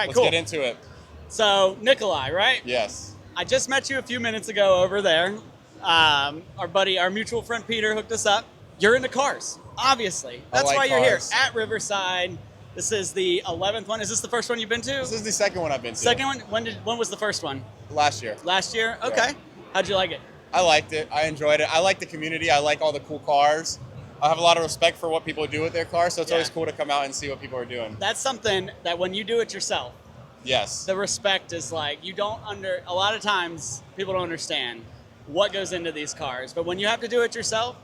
right, Let's cool. get into it. So, Nikolai, right? Yes. I just met you a few minutes ago over there. Our mutual friend Peter hooked us up. You're into cars, obviously. That's like why you're cars. here at Riverside. This is the 11th one. Is this the first one you've been to? This is the second one I've been to. Second one? When was the first one? Last year. Last year? Okay. Yeah. How'd you like it? I liked it. I enjoyed it. I like the community. I like all the cool cars. I have a lot of respect for what people do with their cars, so it's always cool to come out and see what people are doing. That's something that when you do it yourself, Yes. the respect is like, a lot of times people don't understand what goes into these cars, but when you have to do it yourself,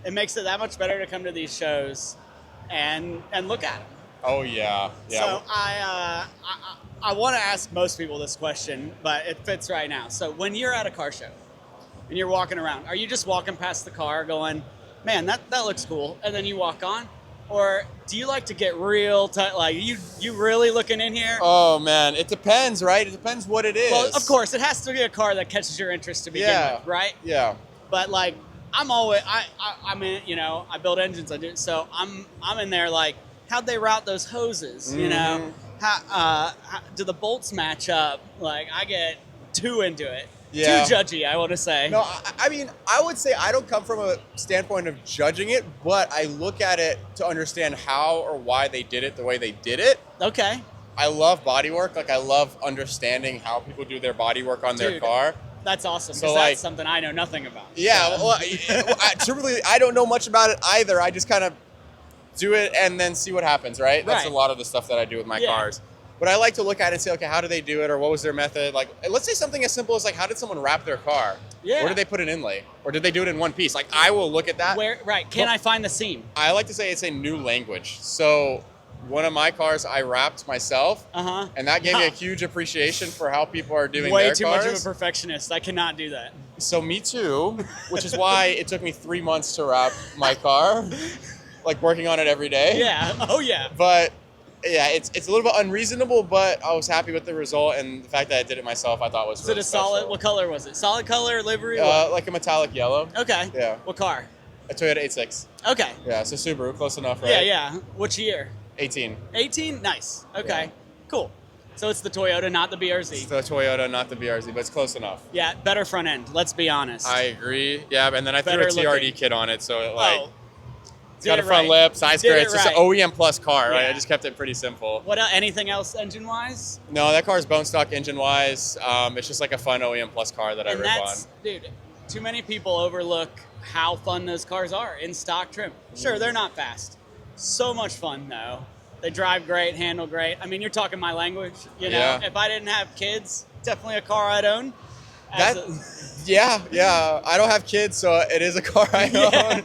it makes it that much better to come to these shows and look at them. Oh yeah. So I want to ask most people this question, but it fits right now. So when you're at a car show and you're walking around, are you just walking past the car going, man, that looks cool, and then you walk on? Or do you like to get real tight? Like, you really looking in here? Oh man, it depends, right? It depends what it is. Well, of course, it has to be a car that catches your interest to begin with, right? Yeah. But like, I'm in, I build engines, I do. So I'm in there like, how'd they route those hoses? You know, how do the bolts match up? Like, I get too into it. Yeah. Too judgy, I want to say. No, I mean, I would say I don't come from a standpoint of judging it, but I look at it to understand how or why they did it the way they did it. Okay. I love bodywork. Like, I love understanding how people do their bodywork on their car. That's awesome, So, because like, that's something I know nothing about. Yeah, So. well, truthfully, I don't know much about it either. I just kind of do it and then see what happens, right? That's a lot of the stuff that I do with my cars. But I like to look at it and say, okay, how do they do it, or what was their method? Like, let's say something as simple as, like, how did someone wrap their car? Yeah. Or did they put an inlay? Or did they do it in one piece? Like, I will look at that. Can I find the seam? I like to say it's a new language. So one of my cars I wrapped myself, and that gave me a huge appreciation for how people are doing their cars. Way too much of a perfectionist. I cannot do that. So me too, which is why it took me 3 months to wrap my car, like working on it every day. Yeah. Oh yeah. But yeah, it's a little bit unreasonable, but I was happy with the result, and the fact that I did it myself, I thought was really special. Solid? What color was it? Solid color, livery? Like a metallic yellow. Okay. Yeah. What car? A Toyota 8.6. Okay. Yeah, so Subaru, close enough, right? Yeah. Which year? 18. 18? Nice. Okay. Yeah. Cool. So it's the Toyota, not the BRZ. It's the Toyota, not the BRZ, but it's close enough. Yeah, better front end. Let's be honest. I agree. Yeah, and then I threw Better a TRD looking. kit on it, so it it's got a front lip, side skirt. It's just an OEM plus car, right? I just kept it pretty simple. What else? Anything else engine-wise? No, that car's bone stock engine-wise. It's just like a fun OEM plus car that I rip on. Dude, too many people overlook how fun those cars are in stock trim. Sure, they're not fast. So much fun, though. They drive great, handle great. I mean, you're talking my language. You know, Yeah. If I didn't have kids, definitely a car I'd own. Yeah. I don't have kids, so it is a car I own.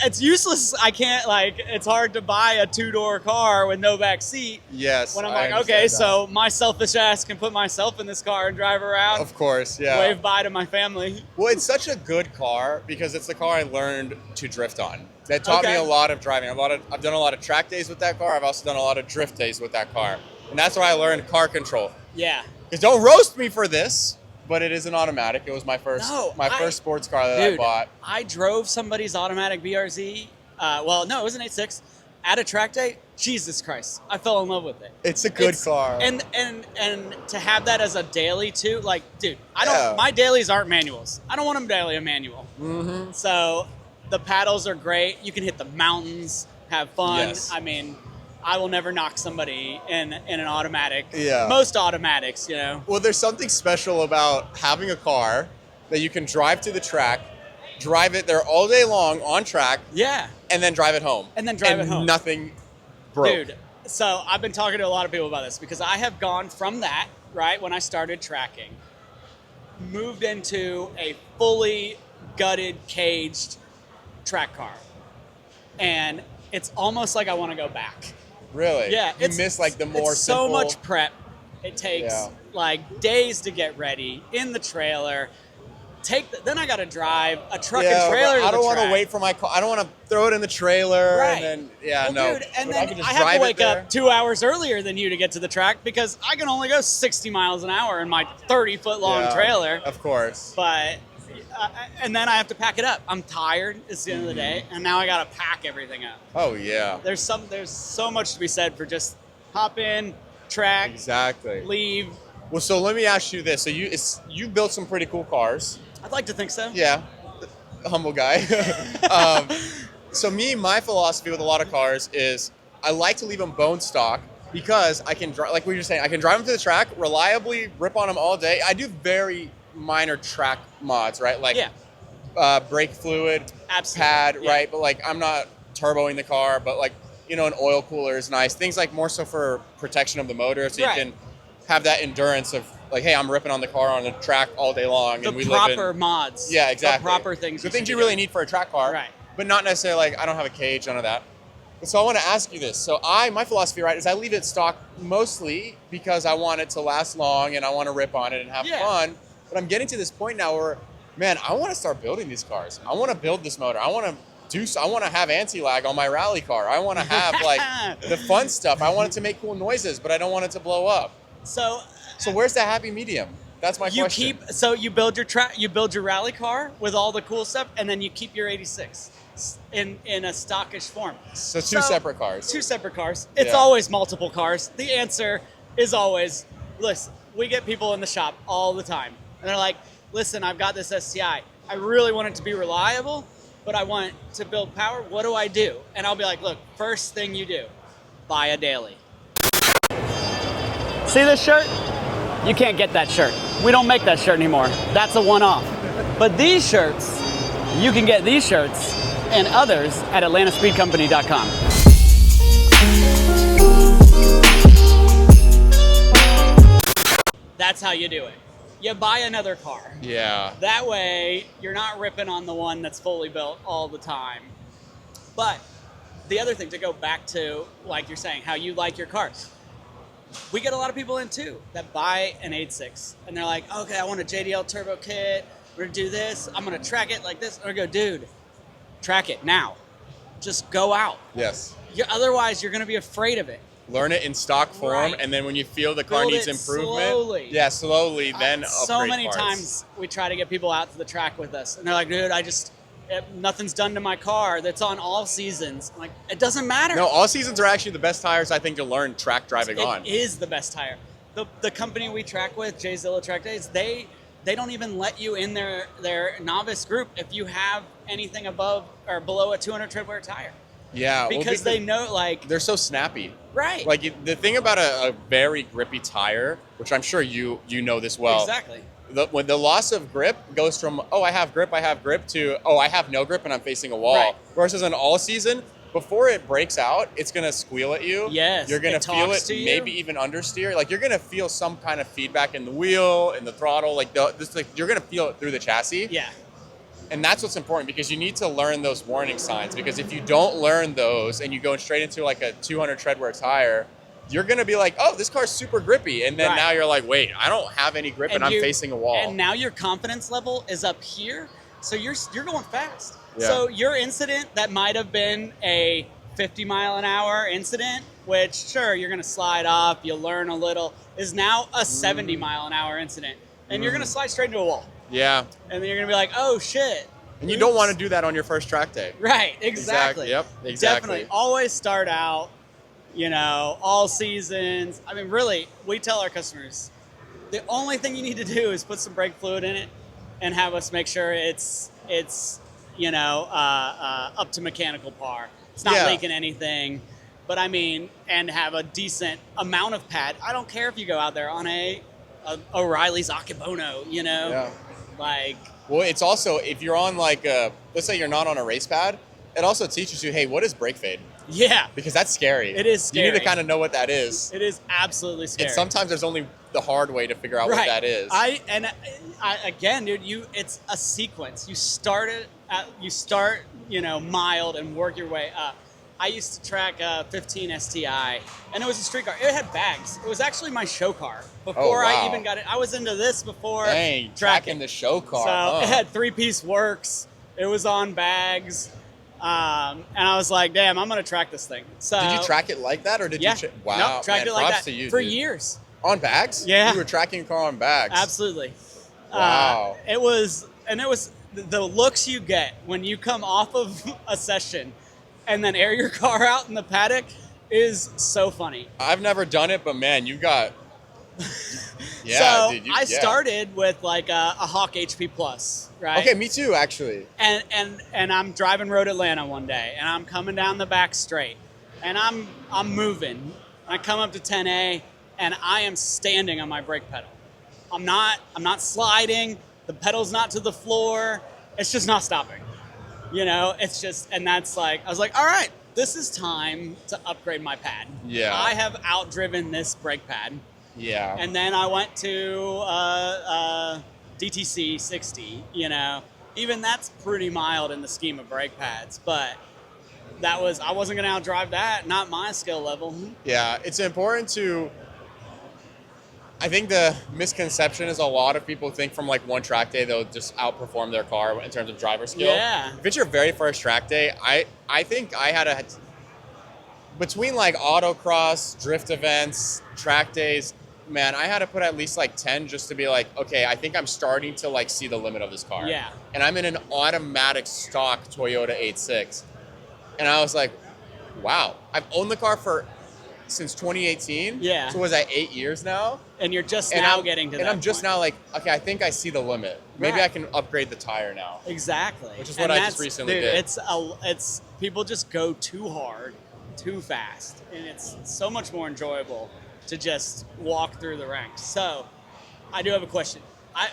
It's useless. I can't, it's hard to buy a two-door car with no back seat. Yes. When I'm like, okay, so my selfish ass can put myself in this car and drive around. Of course, yeah. Wave bye to my family. Well, it's such a good car because it's the car I learned to drift on. That taught me a lot of driving. I've done a lot of track days with that car. I've also done a lot of drift days with that car. And that's where I learned car control. Yeah. Because don't roast me for this, but it is an automatic. It was my first sports car that I bought. I drove somebody's automatic BRZ. It was an 8.6 at a track day. Jesus Christ, I fell in love with it. It's a good car. And to have that as a daily too, like, dude, my dailies aren't manuals. I don't want them daily a manual. Mm-hmm. So the paddles are great. You can hit the mountains, have fun. Yes. I mean, I will never knock somebody in an automatic. Yeah. Most automatics, you know. Well, there's something special about having a car that you can drive to the track, drive it there all day long on track. Yeah. And then drive it home. Nothing broke. Dude, so I've been talking to a lot of people about this because I have gone from that, right, when I started tracking, moved into a fully gutted, caged track car. And it's almost like I want to go back. Really? Yeah. You miss like the more it's simple... so much prep. It takes like days to get ready in the trailer. Then I got to drive a truck and trailer. I don't want to wait for my car. I don't want to throw it in the trailer. Right. And then, no. Dude, and but then I have to wake up 2 hours earlier than you to get to the track because I can only go 60 miles an hour in my 30-foot long trailer. Of course. But and then I have to pack it up. I'm tired. It's the end of the day, and now I got to pack everything up. Oh yeah. There's so much to be said for just hop in, track, Exactly. leave. Well, so let me ask you this. So you built some pretty cool cars. I'd like to think so. Yeah. Humble guy. So my philosophy with a lot of cars is I like to leave them bone stock because I can drive, like we were saying, I can drive them to the track, reliably rip on them all day. I do very minor track mods, right? Like brake fluid, pad, right? But like I'm not turboing the car, but like, an oil cooler is nice. Things like more so for protection of the motor, so you can have that endurance of like, hey, I'm ripping on the car on the track all day long. The and we proper live in, mods. Yeah, exactly. The proper things. The things you really need for a track car. Right. But not necessarily like, I don't have a cage, none of that. So I want to ask you this. So my philosophy, right, is I leave it stock mostly because I want it to last long and I want to rip on it and have fun. But I'm getting to this point now where, man, I want to start building these cars. I want to build this motor. I want to have anti-lag on my rally car. I want to have like the fun stuff. I want it to make cool noises, but I don't want it to blow up. So where's the happy medium? That's my question. You build your rally car with all the cool stuff, and then you keep your 86 in a stockish form. So two separate cars. Two separate cars. It's always multiple cars. The answer is always, listen, we get people in the shop all the time, and they're like, listen, I've got this STI. I really want it to be reliable, but I want to build power. What do I do? And I'll be like, look, first thing you do, buy a daily. See this shirt? You can't get that shirt. We don't make that shirt anymore. That's a one-off. But these shirts, you can get these shirts and others at atlantaspeedcompany.com. That's how you do it. You buy another car. Yeah. That way, you're not ripping on the one that's fully built all the time. But the other thing, to go back to, like you're saying, how you like your cars. We get a lot of people in too that buy an 8.6 and they're like, okay, I want a JDL turbo kit. We're gonna do this. I'm gonna track it like this. Or go, dude, track it now. Just go out. Yes. Otherwise, you're gonna be afraid of it. Learn it in stock form, and then when you feel the car needs improvement, slowly, then upgrade so many parts. times we try to get people out to the track with us, and they're like, dude, nothing's done to my car. That's on all seasons. I'm like, it doesn't matter. No, all seasons are actually the best tires, I think, to learn track driving on. It is the best tire. The company we track with, Jay Zilla Track Days, they don't even let you in their novice group if you have anything above or below a 200 tread wear tire. Yeah. Because they know, like... They're so snappy. Right. Like, the thing about a very grippy tire, which I'm sure you know this well. Exactly. When the loss of grip goes from, oh, I have grip, to, oh, I have no grip and I'm facing a wall. Right. Versus an all season, before it breaks out, it's going to squeal at you. Yes. You're going to feel it, maybe even understeer. Like, you're going to feel some kind of feedback in the wheel, in the throttle. You're going to feel it through the chassis. Yeah. And that's what's important, because you need to learn those warning signs. Because if you don't learn those and you go straight into like a 200 tread wear tire, you're going to be like, oh, this car's super grippy. And then now you're like, wait, I don't have any grip and I'm facing a wall. And now your confidence level is up here. So you're going fast. Yeah. So your incident that might have been a 50 mile an hour incident, which sure, you're going to slide off, you'll learn a little, is now a 70 mile an hour incident. And you're going to slide straight into a wall. Yeah. And then you're going to be like, oh shit. And you don't want to do that on your first track day. Right, exactly. Yep, exactly. Definitely. Always start out, all seasons. I mean, really, we tell our customers, the only thing you need to do is put some brake fluid in it and have us make sure it's up to mechanical par. It's not leaking anything. But I mean, and have a decent amount of pad. I don't care if you go out there on a O'Reilly's Akebono, Yeah. Like... Well, it's also, if you're on let's say you're not on a race pad, it also teaches you, hey, what is brake fade? Yeah. Because that's scary. It is scary. You need to kind of know what that is. It is absolutely scary. And sometimes there's only the hard way to figure out what that is. Again, dude, it's a sequence. You start mild and work your way up. I used to track a 15 STI, and it was a street car. It had bags. It was actually my show car before I even got it. I was into this before. Dang, tracking the show car. So it had 3-piece works. It was on bags. And I was like, damn, I'm going to track this thing. So did you track it like that, or did you? Wow, nope, tracked it like that to you, for dude. years. On bags? Yeah. You were tracking a car on bags. Absolutely. Wow. It was the looks you get when you come off of a session and then air your car out in the paddock. is so funny. I've never done it, but man, you got. Yeah, so dude, I started with like a Hawk HP Plus, right? Okay, me too, actually. And I'm driving Road Atlanta one day, and I'm coming down the back straight, and I'm moving. I come up to 10A, and I am standing on my brake pedal. I'm not sliding. The pedal's not to the floor. It's just not stopping. You know, it's just, and that's like, I was like, all right, this is time to upgrade my pad. Yeah. I have outdriven this brake pad. Yeah. And then I went to DTC 60, you know. Even that's pretty mild in the scheme of brake pads, but I wasn't going to outdrive that, not my skill level. Yeah, it's important to, I think the misconception is a lot of people think from like one track day they'll just outperform their car in terms of driver skill. Yeah. If it's your very first track day, I think I had between like autocross, drift events, track days, man, I had to put at least like 10 just to be like, okay, I think I'm starting to like see the limit of this car. Yeah. And I'm in an automatic stock Toyota 8.6. And I was like, wow, I've owned the car since 2018. Yeah. So was that 8 years now? And you're just now getting to that And I'm just point. now like, okay, I think I see the limit. Maybe Right. I can upgrade the tire now. Exactly. Which is what I just recently did. It's people just go too hard, too fast, and it's so much more enjoyable to just walk through the ranks. So, I do have a question.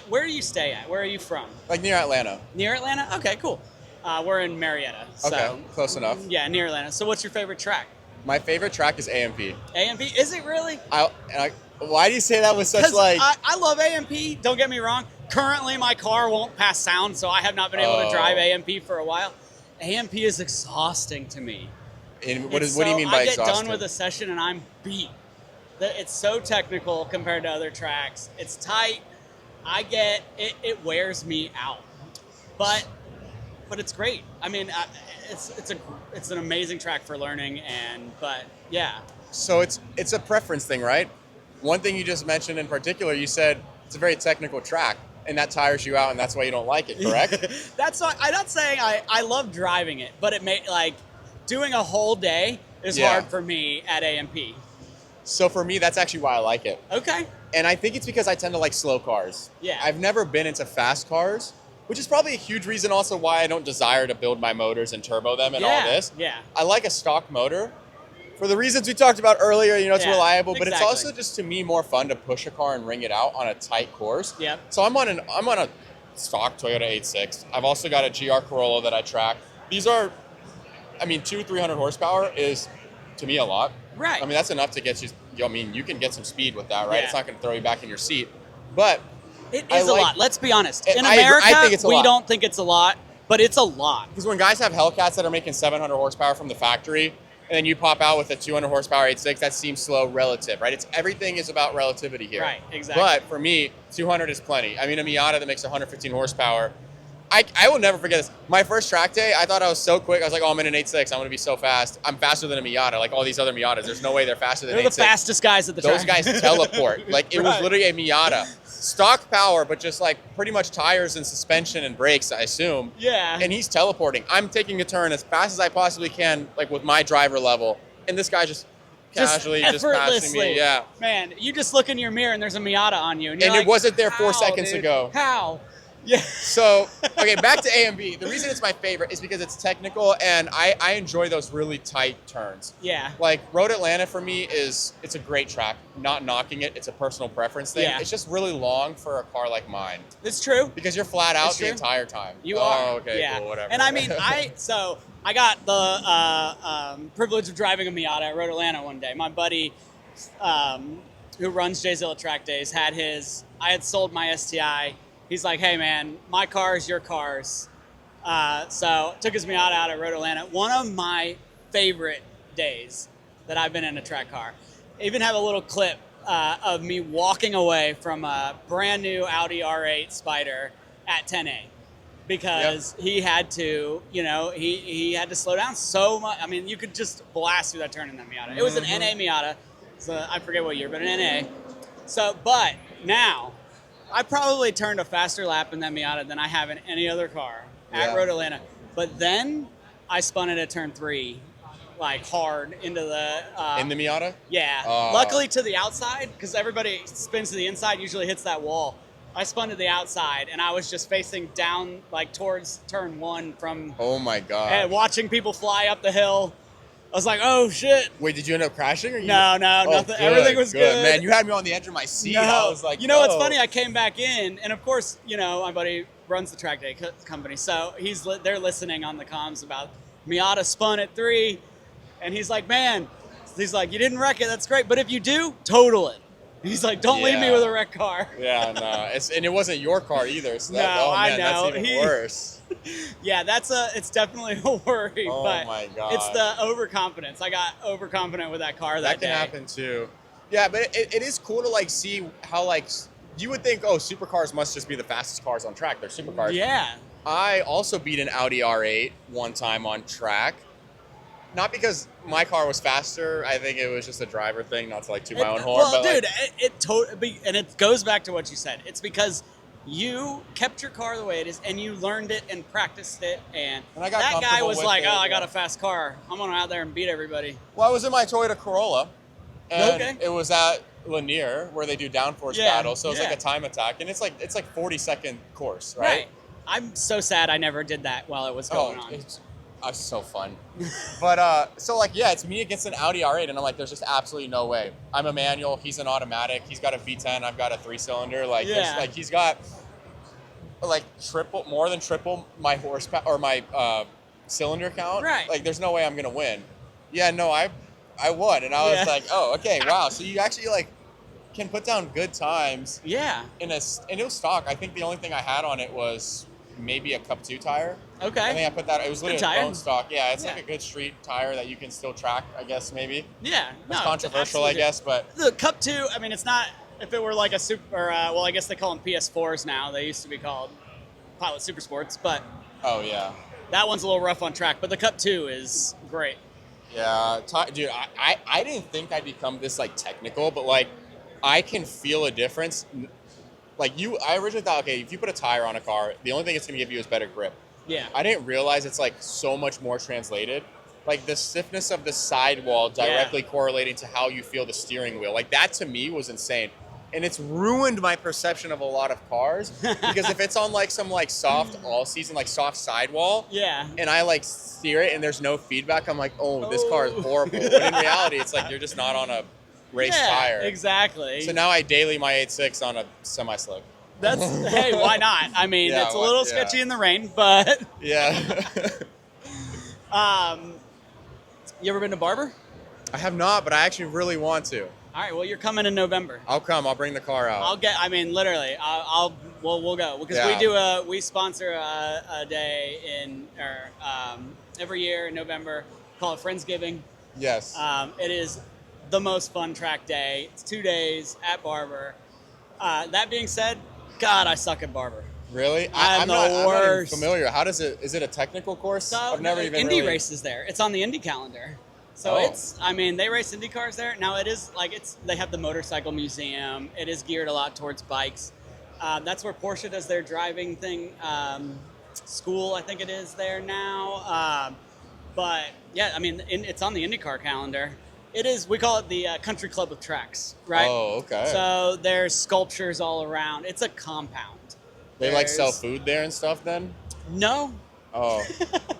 Where do you stay at? Where are you from? Like near Atlanta. Near Atlanta? Okay, cool. We're in Marietta. So, Okay, close enough. Yeah, near Atlanta. So what's your favorite track? My favorite track is AMP. AMP? Is it really? Why do you say that with such like... I love AMP, don't get me wrong. Currently, my car won't pass sound, so I have not been able to drive AMP for a while. AMP is exhausting to me. And what do you mean by exhausting? I get done with a session and I'm beat. It's so technical compared to other tracks. It's tight. It wears me out. But it's great. I mean, it's an amazing track for learning, but yeah. So it's a preference thing, right? One thing you just mentioned in particular, you said it's a very technical track, and that tires you out, and that's why you don't like it, correct? That's why I'm not saying I love driving it, but it doing a whole day is hard for me at AMP. So for me, that's actually why I like it. Okay. And I think it's because I tend to like slow cars. Yeah. I've never been into fast cars, which is probably a huge reason also why I don't desire to build my motors and turbo them and all this. Yeah. I like a stock motor for the reasons we talked about earlier. You know, it's reliable, but it's exactly. also just to me more fun to push a car and ring it out on a tight course. Yep. So I'm on a stock Toyota 8.6. I've also got a GR Corolla that I track. These are, 200-300 horsepower is to me a lot. Right. I mean, that's enough to get you. You can get some speed with that, right? Yeah. It's not going to throw you back in your seat, but it is a lot. Let's be honest. In I America, think it's a we lot. don't think it's a lot, but it's a lot. Because when guys have Hellcats that are making 700 horsepower from the factory, and then you pop out with a 200 horsepower 8.6, that seems slow relative, right? Everything is about relativity here. Right, exactly. But for me, 200 is plenty. I mean, a Miata that makes 115 horsepower. I will never forget this. My first track day, I thought I was so quick. I was like, I'm in an 8.6. I'm going to be so fast. I'm faster than a Miata, like all these other Miatas. There's no way they're faster than 8.6. They're the fastest guys at the track. Those guys teleport. Like, it was literally a Miata. Stock power, but just like pretty much tires and suspension and brakes, I assume. Yeah. And he's teleporting. I'm taking a turn as fast as I possibly can, like with my driver level. And this guy just casually just passing me. Yeah. Man, you just look in your mirror and there's a Miata on you. And it wasn't there 4 seconds ago. How? Yeah. So, okay, back to AMB. The reason it's my favorite is because it's technical and I enjoy those really tight turns. Yeah. Like Road Atlanta for me it's a great track. Not knocking it. It's a personal preference thing. Yeah. It's just really long for a car like mine. It's true. Because you're flat out the entire time. You are. Oh, okay, yeah. cool, whatever. And I mean, I got the privilege of driving a Miata at Road Atlanta one day. My buddy, who runs Jzilla Track Days, I had sold my STI. He's like, hey man, my cars, your cars. So took his Miata out at Road Atlanta. One of my favorite days that I've been in a track car. I even have a little clip of me walking away from a brand new Audi R8 Spider at 10A because he had to, he had to slow down so much. I mean, you could just blast through that turn in that Miata. It was an NA Miata, so I forget what year, but an NA. So, but now, I probably turned a faster lap in that Miata than I have in any other car at Road Atlanta. But then I spun it at turn 3 like hard into the In the Miata? Yeah. Luckily to the outside, because everybody spins to the inside, usually hits that wall. I spun to the outside, and I was just facing down, like towards turn 1 from. Oh my god! And watching people fly up the hill, I was like, "Oh shit!" Wait, did you end up crashing? Or No, nothing. Everything was good. Man, you had me on the edge of my seat. No. I was like, you know what's funny? I came back in, and of course, my buddy runs the track day company, so they're listening on the comms about Miata spun at 3, and he's like, "Man," he's like, "You didn't wreck it. That's great, but if you do, total it." He's like, "Don't leave me with a wrecked car." Yeah, no, and it wasn't your car either. So I know. That's even worse. Yeah, it's definitely a worry. Oh but my god! It's the overconfidence. I got overconfident with that car that can day. Happen too. Yeah, but it is cool to like see how like you would think, oh, supercars must just be the fastest cars on track. They're supercars. Yeah. I also beat an Audi R8 one time on track. Not because my car was faster. I think it was just a driver thing, not to like toot my own horn. Well, but dude, and it goes back to what you said. It's because you kept your car the way it is, and you learned it and practiced it. And I got that guy was like, it, "Oh, I got a fast car. I'm gonna out there and beat everybody." Well, I was in my Toyota Corolla, and Okay. it was at Lanier where they do downforce battles. So it's like a time attack, and it's like 40-second course, right? I'm so sad I never did that while it was going on. It's so fun. But so like it's me against an Audi R8, and I'm like, there's just absolutely no way. I'm a manual, he's an automatic. He's got a V10, I've got a 3-cylinder. Like he's got like more than triple my horsepower or my cylinder count. Right. Like there's no way I'm gonna win. Yeah, no, I won, and I was like, oh, okay, wow. So you actually like can put down good times. Yeah. And it was stock. I think the only thing I had on it was maybe a Cup 2 tire. Okay. I think I put that. It was literally bone stock. Yeah, it's like a good street tire that you can still track, I guess, maybe. Yeah. It's controversial, I guess, but the Cup 2, I mean, it's not. If it were like a super, I guess they call them PS4s now. They used to be called Pilot Super Sports, but oh yeah, that one's a little rough on track. But the Cup 2 is great. Yeah, dude, I didn't think I'd become this like technical, but like I can feel a difference. Like I originally thought, okay, if you put a tire on a car, the only thing it's going to give you is better grip. Yeah. I didn't realize it's like so much more translated. Like the stiffness of the sidewall directly correlating to how you feel the steering wheel. Like that to me was insane. And it's ruined my perception of a lot of cars because if it's on like some like soft all season, like soft sidewall, and I like steer it and there's no feedback, I'm like, oh, this car is horrible. But in reality, it's like you're just not on a race tire. Exactly. So now I daily my 8.6 on a semi-slick. That's hey, why not? I mean, it's a little sketchy in the rain, but yeah. You ever been to Barber? I have not, but I actually really want to. All right, well, you're coming in November. I'll come. I'll bring the car out. Literally, we'll go because we sponsor a day every year in November called Friendsgiving. Yes. It is the most fun track day. It's 2 days at Barber. That being said, God, I suck at Barber. Really? I'm not worst. even familiar. How does it? Is it a technical course? So, I've never even Indy races there. It's on the Indy calendar. So they race Indy cars there. Now it is they have the motorcycle museum. It is geared a lot towards bikes. That's where Porsche does their driving thing. School, I think it is there now. But yeah, I mean, it's on the IndyCar calendar. It is, we call it the country club of tracks, right? Oh, okay. So there's sculptures all around. It's a compound. They sell food there and stuff then? No. Oh.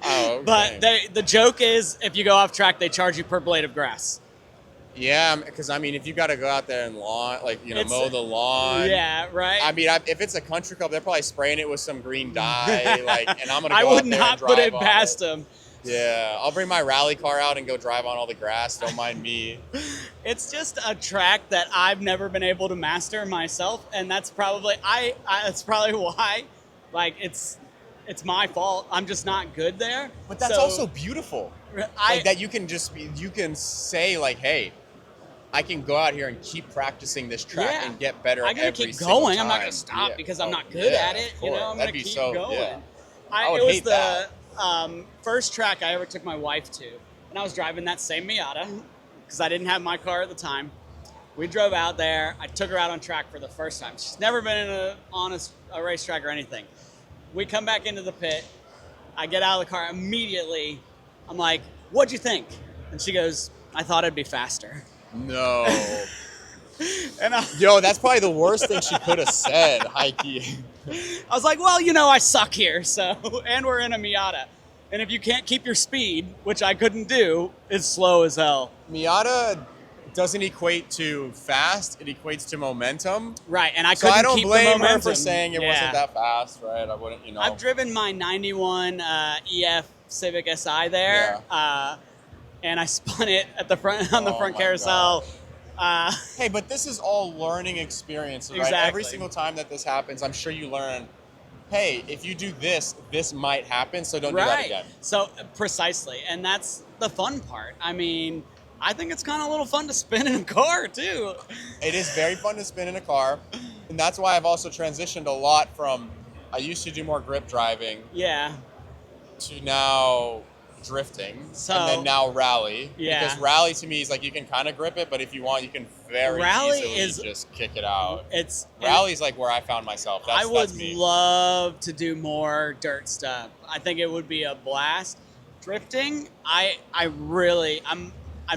Okay. But the joke is, if you go off track, they charge you per blade of grass. Yeah, because I mean, if you got to go out there and mow the lawn. Yeah, right. I mean, if it's a country club, they're probably spraying it with some green dye, and I'm gonna go I out would there not and drive put it on past them. Yeah, I'll bring my rally car out and go drive on all the grass. Don't mind me. It's just a track that I've never been able to master myself, and that's probably that's probably why. Like it's my fault. I'm just not good there. But that's also beautiful. That you can say like, hey, I can go out here and keep practicing this track and get better. I'm gonna keep going. I'm not gonna stop because I'm not good at it. I'm gonna keep going. Yeah. It was the first track I ever took my wife to, and I was driving that same Miata because I didn't have my car at the time. We drove out there. I took her out on track for the first time. She's never been on a racetrack or anything. We come back into the pit. I get out of the car immediately. I'm like, "What'd you think?" And she goes, I thought it'd be faster. No. And Yo, that's probably the worst thing she could have said, high-key. I was like, well, I suck here, so, and we're in a Miata. And if you can't keep your speed, which I couldn't do, it's slow as hell. Miata doesn't equate to fast, it equates to momentum. Right, and I couldn't keep the momentum. So I don't blame her for saying it wasn't that fast, right? I wouldn't, I've driven my 91 EF Civic Si there, and I spun it at the front on the front carousel. Hey, but this is all learning experiences, right? Exactly. Every single time that this happens, I'm sure you learn, hey, if you do this, this might happen, so don't do that again. So, precisely. And that's the fun part. I mean, I think it's kind of a little fun to spin in a car, too. It is very fun to spin in a car. And that's why I've also transitioned a lot from, I used to do more grip driving. Yeah. To now drifting. And then now rally. Yeah. Because rally to me is like you can kind of grip it, but if you want, you can very easily just kick it out. Rally is like where I found myself. I would love to do more dirt stuff. I think it would be a blast. Drifting, I've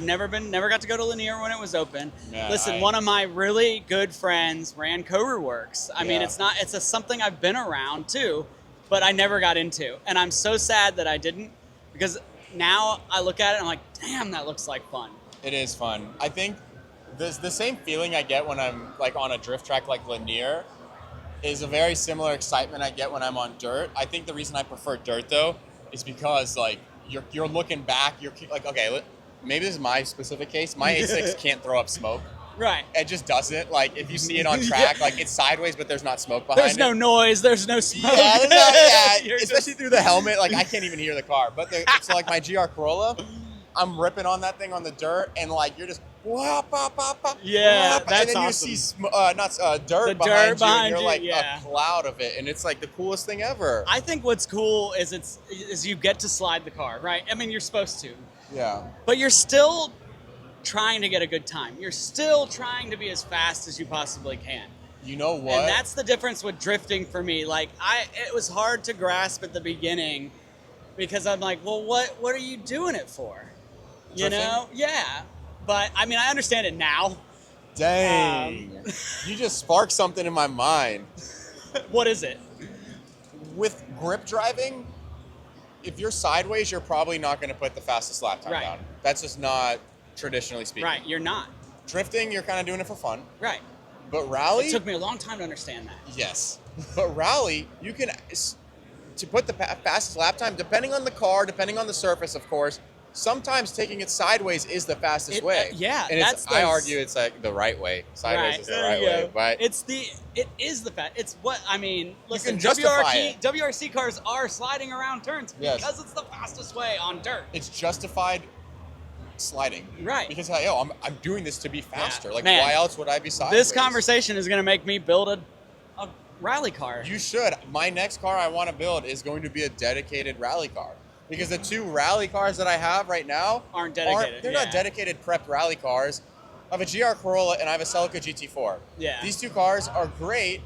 never got to go to Lanier when it was open. Yeah, Listen, one of my really good friends ran Cobra Works. I mean, it's something I've been around too, but I never got into. And I'm so sad that I didn't, because now I look at it and I'm like, damn, that looks like fun. It is fun. I think the same feeling I get when I'm like on a drift track like Lanier is a very similar excitement I get when I'm on dirt. I think the reason I prefer dirt though is because like you're looking back, you're like, okay, maybe this is my specific case. My A6 can't throw up smoke. Right. It just doesn't. Like, if you see it on track, like, it's sideways, but there's not smoke behind it. There's no noise. There's no smoke. Yeah, especially through the helmet. Like, I can't even hear the car. But so, like, my GR Corolla, I'm ripping on that thing on the dirt, and, like, you're just... Yeah, that's and then awesome. you see dirt behind you, and you're like a cloud of it, and it's like the coolest thing ever. I think what's cool is you get to slide the car, right? I mean, you're supposed to. Yeah. But you're still trying to get a good time. You're still trying to be as fast as you possibly can. You know what? And that's the difference with drifting for me. Like, it was hard to grasp at the beginning because I'm like, well, what are you doing it for? Drifting? You know? Yeah. But, I mean, I understand it now. Dang. You just sparked something in my mind. What is it? With grip driving, if you're sideways, you're probably not going to put the fastest lap time down. That's just not traditionally speaking. Right, you're not. Drifting, you're kind of doing it for fun. Right. But rally... It took me a long time to understand that. Yes. But rally, you can... To put the fastest lap time, depending on the car, depending on the surface, of course, sometimes taking it sideways is the fastest way. Yeah. And I argue it's like the right way. Sideways is the right way. But it is the fast. It's what, I mean, listen, you can justify it. WRC cars are sliding around turns because it's the fastest way on dirt. It's justified sliding. Right. Because, I'm doing this to be faster. Like, Man, why else would I be sideways? This conversation is going to make me build a rally car. You should. My next car I want to build is going to be a dedicated rally car. Because the two rally cars that I have right now aren't dedicated. They're not dedicated prepped rally cars. I have a GR Corolla and I have a Celica GT4. Yeah. These two cars are great.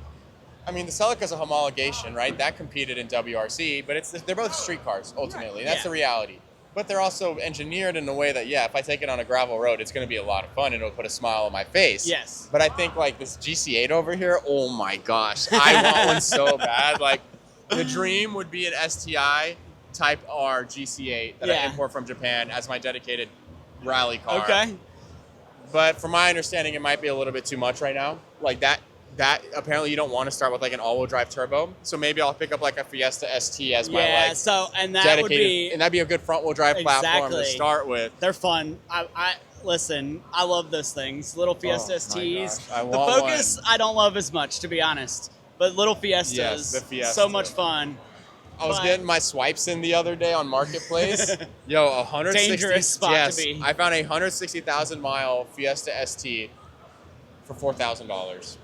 I mean, the Celica's a homologation, right? That competed in WRC, but they're both street cars, ultimately. Right. That's the reality. But they're also engineered in a way that, if I take it on a gravel road, it's going to be a lot of fun and it'll put a smile on my face. Yes. But I think, like, this GC8 over here, oh my gosh, I want one so bad. Like, the dream would be an STI Type R GC8 that I import from Japan as my dedicated rally car. Okay. But from my understanding, it might be a little bit too much right now. Like that apparently you don't want to start with like an all-wheel drive turbo. So maybe I'll pick up like a Fiesta ST as my and that dedicated, would be, and that'd be a good front-wheel drive platform to start with. They're fun. Listen, I love those things. Little Fiesta STs. The Focus I don't love as much, to be honest. But little Fiestas, the Fiesta. So much fun. I was getting my swipes in the other day on Marketplace. Yo, 160. Dangerous spot to be. I found a 160,000 mile Fiesta ST for $4,000.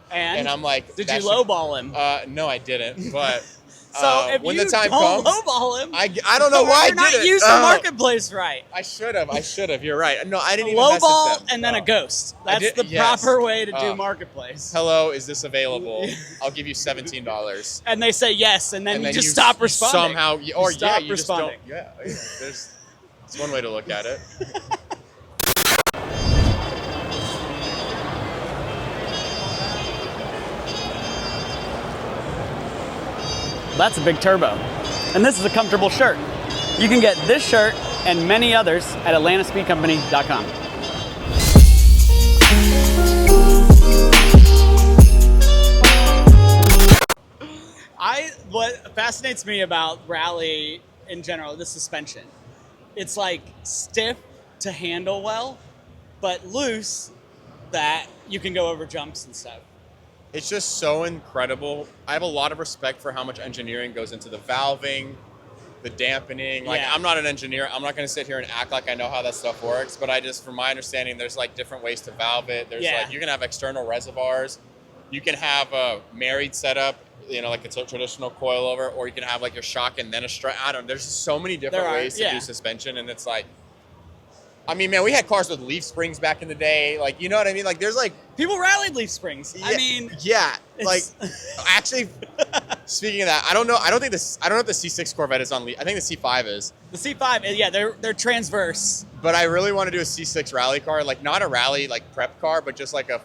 And I'm like, did you lowball him? No, I didn't. But so if when you the time don't comes, lowball him, I don't know why I did it. You're not used to Marketplace, right? I should have. You're right. No, I didn't even lowball message them. and then a ghost. That's the proper way to do Marketplace. Hello, is this available? I'll give you $17. And they say yes, and then you just stop responding. Somehow, you just don't. Yeah. It's one way to look at it. That's a big turbo. And this is a comfortable shirt. You can get this shirt and many others at atlantaspeedcompany.com. What fascinates me about rally in general, the suspension, it's like stiff to handle well, but loose that you can go over jumps and stuff. It's just so incredible. I have a lot of respect for how much engineering goes into the valving, the dampening. Like, I'm not an engineer. I'm not going to sit here and act like I know how that stuff works, but I just, from my understanding, there's like different ways to valve it. There's like, you can have external reservoirs. You can have a married setup, you know, like it's a traditional coilover, or you can have like your shock and then a strut. I don't know. There's just so many different ways to do suspension. And it's like, I mean, man, we had cars with leaf springs back in the day. Like, you know what I mean? Like, there's like... People rallied leaf springs. Yeah, I mean... Yeah. Like, actually, speaking of that, I don't know if the C6 Corvette is on leaf. I think the C5 is. The C5, yeah, they're transverse. But I really want to do a C6 rally car. Like, not a rally, like, prep car, but just like a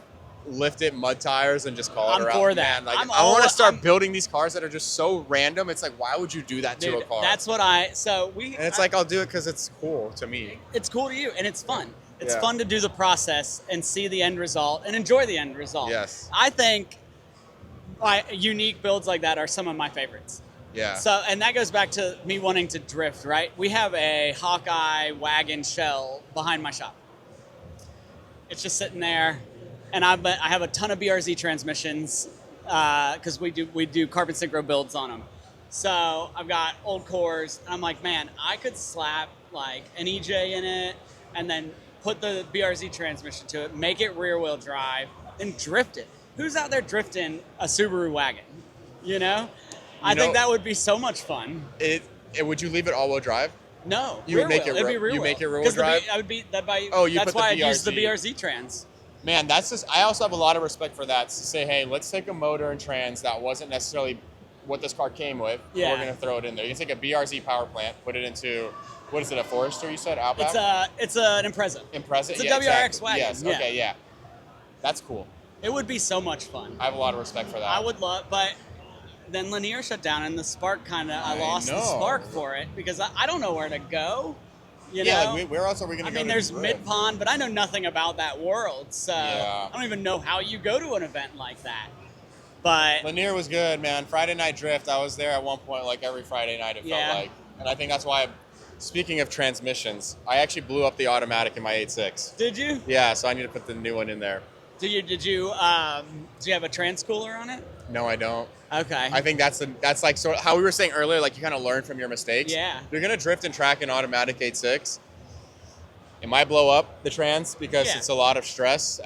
lifted mud tires and just call it I'm around. for that. Man, like, I want to start building these cars that are just so random. It's like, why would you do that to a car? That's what And it's like, I'll do it because it's cool to me. It's cool to you, and it's fun. It's fun to do the process and see the end result and enjoy the end result. Yes. I think unique builds like that are some of my favorites. Yeah. So, and that goes back to me wanting to drift, right? We have a Hawkeye wagon shell behind my shop. It's just sitting there, and I have a ton of BRZ transmissions because we do carbon synchro builds on them. So I've got old cores, and I'm like, man, I could slap like an EJ in it, and then put the BRZ transmission to it, make it rear wheel drive, and drift it. Who's out there drifting a Subaru wagon? You know? I think that would be so much fun. Would you leave it all-wheel drive? No, you would make it rear wheel. You make it rear wheel drive. That's why I use the BRZ trans. Man, that's just. I also have a lot of respect for that. To say, hey, let's take a motor and trans that wasn't necessarily what this car came with. Yeah. We're gonna throw it in there. You can take a BRZ power plant, put it into. What is it? A Forester? You said Outback? It's an Impreza. Impreza. It's a WRX wagon. Yes. Yeah. Okay. Yeah. That's cool. It would be so much fun. I have a lot of respect for that. I would love, but then Linear shut down, and the spark I lost the spark for it because I don't know where to go. You know? Like where else are we going to go? I mean, there's mid-pond, but I know nothing about that world, so I don't even know how you go to an event like that. But Linear was good, man. Friday Night Drift, I was there at one point, like every Friday night. It felt like, and I think that's why. Speaking of transmissions, I actually blew up the automatic in my 8.6. Did you? Yeah, so I need to put the new one in there. Did you have a trans cooler on it? No, I don't. Okay. I think that's like sort of how we were saying earlier, like you kind of learn from your mistakes. Yeah. You're gonna drift and track an automatic 8.6. It might blow up the trans because it's a lot of stress.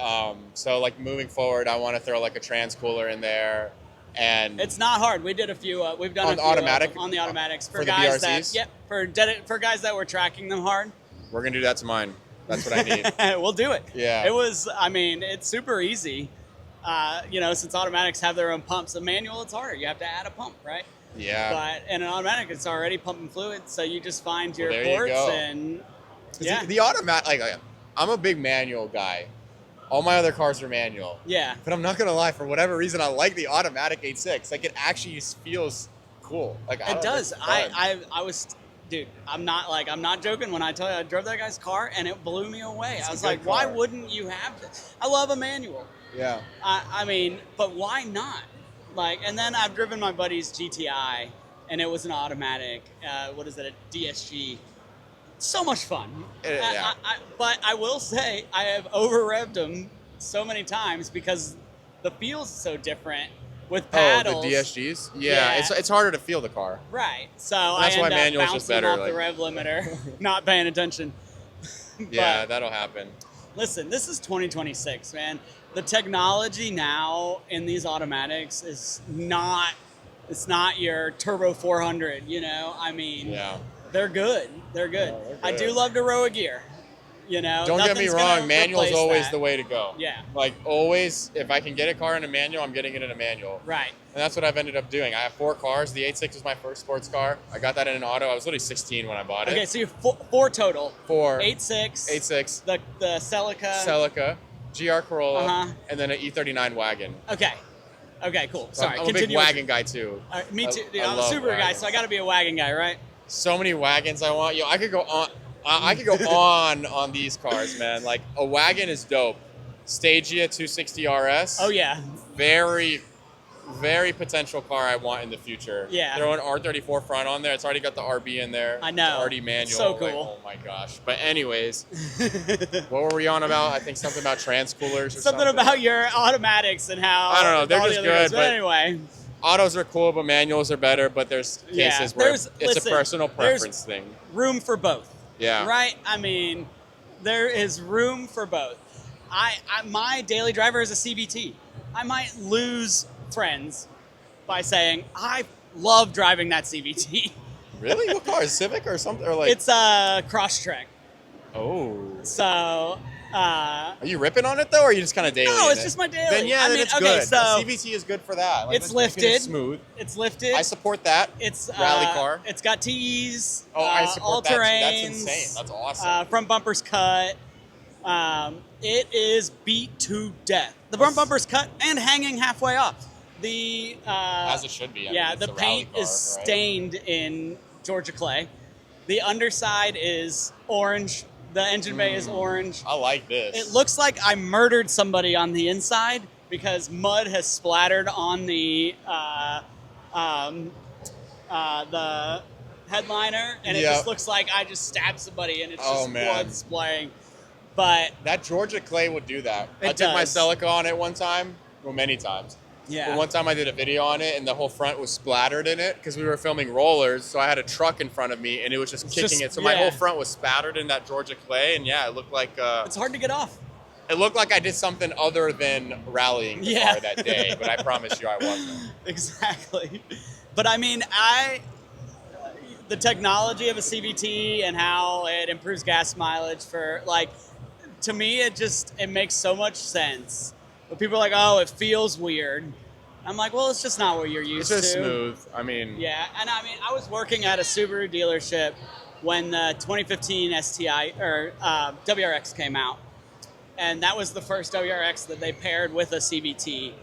So like moving forward, I want to throw like a trans cooler in there. And it's not hard. We did a few. We've done on a few automatic on the automatics for guys that. For guys that were tracking them hard. We're gonna do that to mine. That's what I need. We'll do it. Yeah. It was. I mean, it's super easy. Since automatics have their own pumps, a manual it's harder. You have to add a pump, right? Yeah. But in an automatic, it's already pumping fluid, so you just find your ports and. Yeah. The automatic, like I'm a big manual guy. All my other cars are manual. Yeah. But I'm not gonna lie, for whatever reason, I like the automatic 8.6. Like it actually feels cool. Like it does. I was, dude. I'm not joking when I tell you I drove that guy's car and it blew me away. I was like, why wouldn't you have this? I love a manual. Yeah. I mean, but why not? Like, and then I've driven my buddy's GTI, and it was an automatic. What is it? A DSG. So much fun. But I will say I have over-revved them so many times because the feel's so different with paddles. Oh, the DSGs? Yeah. It's harder to feel the car. Right. So that's I why end up manual's bouncing just better, off the rev limiter, not paying attention. Yeah, that'll happen. Listen, this is 2026, man. The technology now in these automatics is not, it's not your Turbo 400, you know? I mean, they're good. They're good. I do love to row a gear. You know, don't get me wrong, manual's always that. the way to go. Yeah. Like always, if I can get a car in a manual, I'm getting it in a manual. Right. And that's what I've ended up doing. I have 4 cars. The 8.6 was my first sports car. I got that in an auto. I was literally 16 when I bought it. Okay, so you have 4 total. 4. 8.6. 8.6. The Celica. Celica, GR Corolla, Uh-huh. and then an E39 wagon. Okay. Okay, cool. So Sorry. I'm a big wagon guy too. Me too. I I'm a love Subaru guy, wagons. so I got to be a wagon guy, right? So many wagons I want. Yo, I could go on. I could go on these cars, man. Like a wagon is dope. Stagia 260 RS. Oh yeah. Very, very potential car I want in the future. Yeah. Throw an R34 front on there. It's already got the RB in there. I know. The RD manual. So cool. Like, oh my gosh. But anyways, what were we on about? I think something about trans coolers or something. Something about your automatics and how. I don't know. They're all the just other good, guys. but anyway. Autos are cool, but manuals are better. But there's cases where it's listen, a personal preference thing. Room for both. Yeah. Right? I mean, there is room for both. My daily driver is a CVT. I might lose friends by saying, I love driving that CVT. Really? What car? Civic or something? Or like? It's a Crosstrek. Oh. So. Are you ripping on it though, or are you just kind of daily? No, it's just my daily. Then yeah, then it's okay, good. So CVT is good for that. Like, it's lifted. It's smooth. It's lifted. I support that. It's rally car. It's got TEs. Oh, I support all that. terrains. That's insane. That's awesome. Front bumper's cut. It is beat to death. The front bumper's cut and hanging halfway off. The as it should be. I mean, the paint is stained in Georgia clay. The underside is orange. The engine bay is orange. I like this. It looks like I murdered somebody on the inside because mud has splattered on the headliner, and it just looks like I just stabbed somebody, and it's just blood splaying. But that Georgia clay would do that. I took my Celica on it one time. Well, many times. Yeah. But one time I did a video on it, and the whole front was splattered in it because we were filming rollers. So I had a truck in front of me, and it was just kicking it. So my whole front was spattered in that Georgia clay, and yeah, it looked like it's hard to get off. It looked like I did something other than rallying the car that day, but I promise you I wasn't. Exactly. But I mean, the technology of a CVT and how it improves gas mileage for, like, to me, it makes so much sense. But people are like, oh, it feels weird. I'm like, well, it's just not what you're used to. It's just smooth. I mean... Yeah, and I mean, I was working at a Subaru dealership when the 2015 STI, or WRX came out. And that was the first WRX that they paired with a CVT.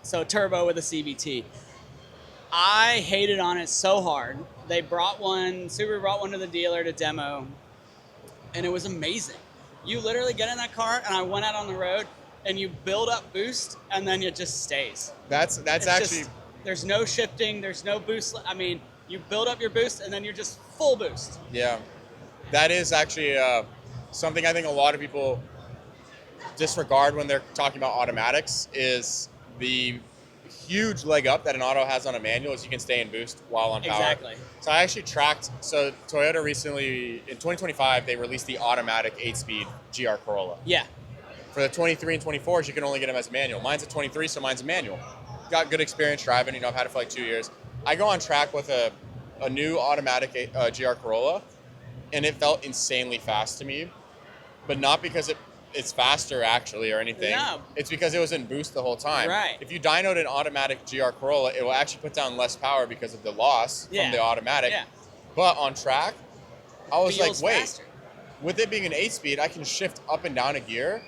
So turbo with a CVT. I hated on it so hard. Subaru brought one to the dealer to demo, and it was amazing. You literally get in that car, and I went out on the road, and you build up boost, and then it just stays. That's actually... There's no shifting, there's no boost. I mean, you build up your boost, and then you're just full boost. Yeah. That is actually something I think a lot of people disregard when they're talking about automatics, is the huge leg up that an auto has on a manual is you can stay in boost while on power. Exactly. So I actually tracked, so Toyota recently, in 2025, they released the automatic 8-speed GR Corolla. Yeah. For the 23 and 24s, you can only get them as manual. Mine's a 23, so mine's a manual. Got good experience driving, I've had it for like 2 years. I go on track with a new automatic GR Corolla, and it felt insanely fast to me, but not because it's faster actually or anything. No. It's because it was in boost the whole time. Right. If you dynoed an automatic GR Corolla, it will actually put down less power because of the loss from the automatic. Yeah. But on track, I was Feels like, wait, faster. With it being an 8-speed, I can shift up and down a gear,